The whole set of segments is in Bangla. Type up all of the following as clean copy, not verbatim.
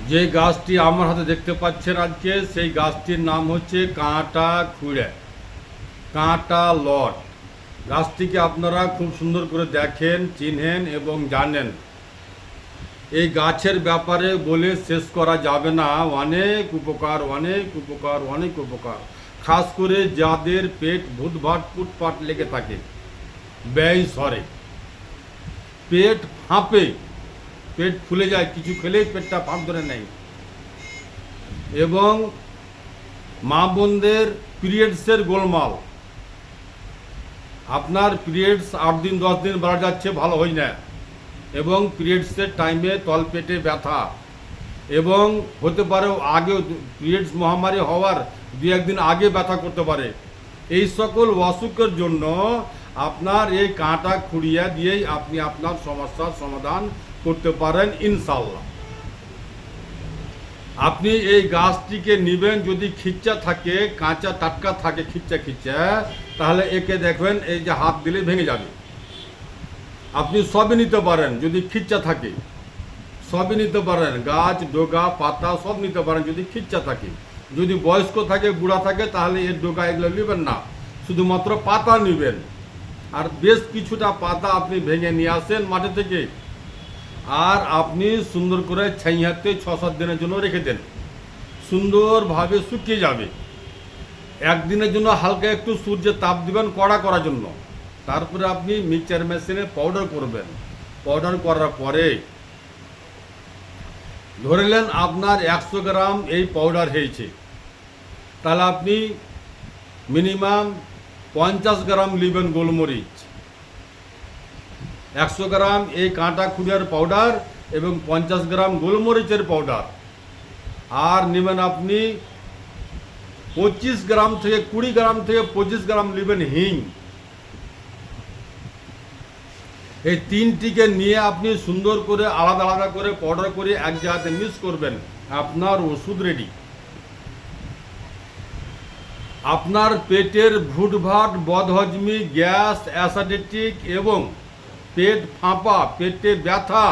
যে গাছটি আমার হাতে দেখতে পাচ্ছেন আজকে, সেই গাছটির নাম হচ্ছে কাঁটা খুঁড়ে, কাঁটা লট। গাছটিকে আপনারা খুব সুন্দর করে দেখেন, চিনেন এবং জানেন। এই গাছের ব্যাপারে বলে শেষ করা যাবে না। অনেক উপকার, অনেক উপকার, অনেক উপকার। খাস করে যাদের পেট ভুটভাট পুটপাট লেগে থাকে, ব্যয় সরে, পেট ফাঁপে, পেট ফুলে যায়, কিছু খেলেই পেটটা ফাঁপ ধরে নেয়, এবং মা বোনদের পিরিয়ডসের গোলমাল, আপনার পিরিয়ডস 8 দিন 10 দিন বাড়া যাচ্ছে, ভালো হয় না, এবং পিরিয়ডসের টাইমে তলপেটে ব্যথা, এবং হতে পারে আগে পিরিয়ডস মহামারী হওয়ার 2-1 দিন আগে ব্যথা করতে পারে। এই সকল অসুখের জন্য আপনার এই কাঁটা খুঁড়িয়া দিয়েই আপনি আপনার সমস্যার সমাধান করতে পারেন ইনশাল্লাহ। আপনি এই গাছটিকে নেবেন, যদি খিচ্চা থাকে, কাঁচা টাটকা থাকে, খিচ্চা খিচ্চা, তাহলে একে দেখবেন এই যে হাত দিলে ভেঙে যাবে। আপনি সবই নিতে পারেন, যদি খিচ্চা থাকে সবই নিতে পারেন, গাছ ডোগা পাতা সব নিতে পারেন যদি খিচ্চা থাকে। যদি বয়স্ক থাকে, বুড়া থাকে, তাহলে এর ডোগা এগুলো নেবেন না, শুধুমাত্র পাতা নেবেন। আর বেশ কিছুটা পাতা আপনি ভেঙে নিয়ে আসেন মাঠে থেকে, আর আপনি সুন্দর করে ছাইয়াতে 6-7 দিনের জন্য রেখে দেন, সুন্দরভাবে শুকিয়ে যাবে। একদিনের জন্য হালকা একটু সূর্যের তাপ দিবেন কড়া করার জন্য। তারপরে আপনি মিক্সচার মেশিনে পাউডার করবেন। পাউডার করার পরে ধরে নেন আপনার 100 গ্রাম এই পাউডার হয়েছে, তাহলে আপনি মিনিমাম 50 গ্রাম নেবেন গোলমরিচ, 100 গ্রাম এই কাঁটা খুঁড়িয়ার পাউডার এবং 50 গ্রাম গোলমরিচের পাউডার, আর নেবেন আপনি 25 গ্রাম থেকে 20 গ্রাম থেকে 25 গ্রাম নেবেন হিং। এই তিনটিকে নিয়ে আপনি সুন্দর করে আলাদা আলাদা করে পাউডার করে এক জায়গাতে মিক্স করবেন, আপনার ওষুধ রেডি। আপনার পেটের ভুটভাট, বদহজমি, গ্যাস, অ্যাসিডিটি এবং পেট ফাঁপা, পেটে ব্যথা,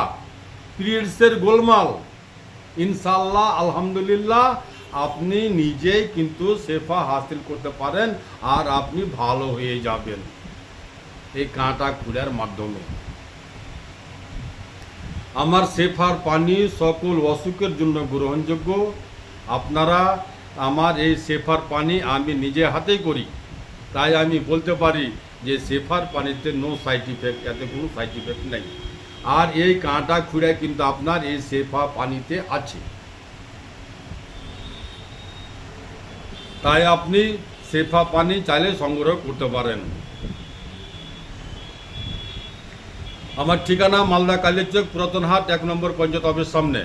পিরিয়ডসের গোলমাল, ইনশাল্লাহ আলহামদুলিল্লাহ আপনি নিজেই কিন্তু শেফা হাসিল করতে পারেন, আর আপনি ভালো হয়ে যাবেন এই কাঁটা খুঁড়ার মাধ্যমে। আমার শেফার পানি সকল অসুখের জন্য গ্রহণযোগ্য। আপনারা আমার এই শেফার পানি আমি নিজে হাতেই করি, তাই আমি বলতে পারি যে শেফার পানিতে নো সাইড ইফেক্ট, এতে কোনো সাইড ইফেক্ট নেই। আর এই কাঁটা খুঁড়া কিন্তু আপনার এই শেফা পানিতে আছে, তাই আপনি শেফা পানি চাইলে সংগ্রহ করতে পারেন। আমার ঠিকানা মালদা কালীচক পুরাতন হাট 1 নম্বর পঞ্চায়েত অফিস সামনে।